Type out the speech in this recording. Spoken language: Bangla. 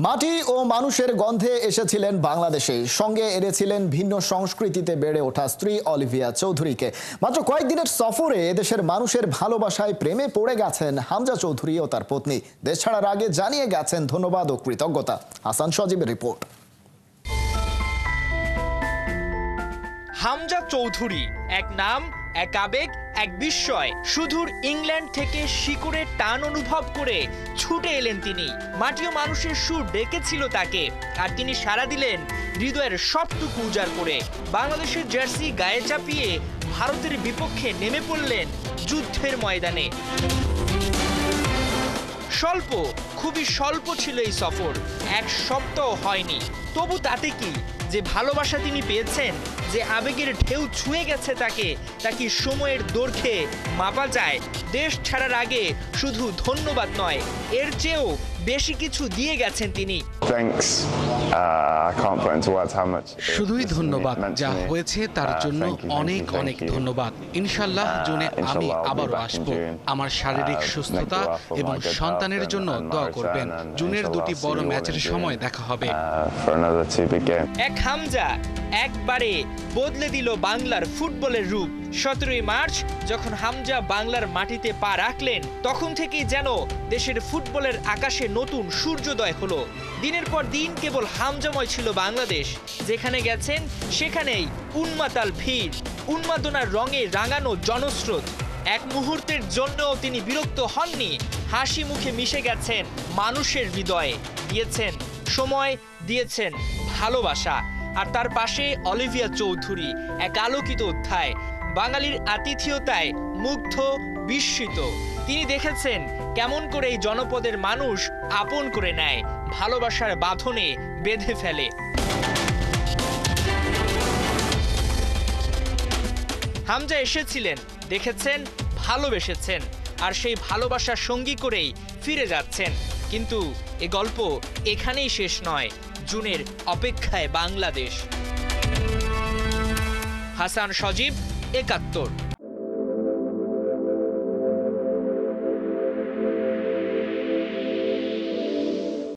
মাটি ও মানুষের গন্ধে এসেছিলেন বাংলাদেশে, সঙ্গে এনেছিলেন ভিন্ন সংস্কৃতিতে বেড়ে ওঠা স্ত্রী অলিভিয়া চৌধুরীকে। মাত্র কয়েকদিনের সফরে এদেশের মানুষের ভালোবাসায় প্রেমে পড়ে গেছেন হামজা চৌধুরী ও তার পত্নী। দেশ ছাড়ার আগে জানিয়ে গেছেন ধন্যবাদ ও কৃতজ্ঞতা। হাসান সজীবের রিপোর্ট। হামজা চৌধুরী, এক নাম, এক আবেগ, এক বিস্ময়। সুদূর ইংল্যান্ড থেকে শিকড়ের টান অনুভব করে ছুটে এলেন তিনি। মাটি ও মানুষের সুর ডেকেছিল তাকে, আর তিনি সাড়া দিলেন হৃদয়ের সবটুকু উজাড় করে। বাংলাদেশের জার্সি গায়ে চাপিয়ে ভারতের বিপক্ষে নেমে পড়লেন যুদ্ধের ময়দানে। স্বল্প, খুবই স্বল্প ছিল এই সফর, এক সপ্তাহ হয়নি। তবু তাতে কি, যে ভালোবাসা তিনি পেয়েছেন, যে আবেগের ঢেউ ছুঁয়ে গেছে তাকে, তা কি সময়ের দৈর্ঘ্যে মাপা যায়? দেশ ছাড়ার আগে শুধু ধন্যবাদ নয়, এর চেয়েও বেশি কিছু দিয়ে গেছেন তিনি। শুধুই ধন্যবাদ, যা হয়েছে তার জন্য অনেক অনেক ধন্যবাদ। ইনশাল্লাহ জুনে আমি আবারও আসব। আমার শারীরিক সুস্থতা এবং সন্তানের জন্য দোয়া করবেন। জুনের দুটি বড় ম্যাচের সময় দেখা হবে। এক হামজা একবারে বদলে দিল বাংলার ফুটবলের রূপ। 17 মার্চ যখন হামজা বাংলার মাটিতে পা রাখলেন, তখন থেকেই যেন দেশের ফুটবলের আকাশে নতুন সূর্যোদয় হলো। দিনের পর দিন কেবল হামজাময় ছিল বাংলাদেশ। যেখানে গেছেন সেখানেই উন্মাতাল ভিড়, উন্মাদনার রঙে রাঙানো জনস্রোত। এক মুহূর্তের জন্যও তিনি বিরক্ত হননি। হাসি মুখে মিশে গেছেন মানুষের হৃদয়ে, দিয়েছেন সময়, দিয়েছেন ভালোবাসা। আর তার পাশে অলিভিয়া চৌধুরী, এক আলোকিত অধ্যায়। বাঙালির আতিথেয়তায় মুগ্ধ, বিস্মিত। তিনি দেখেছেন কেমন করে এই জনপদের মানুষ আপন করে নেয়, ভালোবাসার বাঁধনে বেঁধে ফেলে। হামজা এসেছিলেন, দেখেছেন, ভালোবেসেছেন, আর সেই ভালোবাসার সঙ্গী করেই ফিরে যাচ্ছেন। কিন্তু এ গল্প এখানেই শেষ নয়। জুনের অপেক্ষায় বাংলাদেশ। হাসান সজীব, ৭১।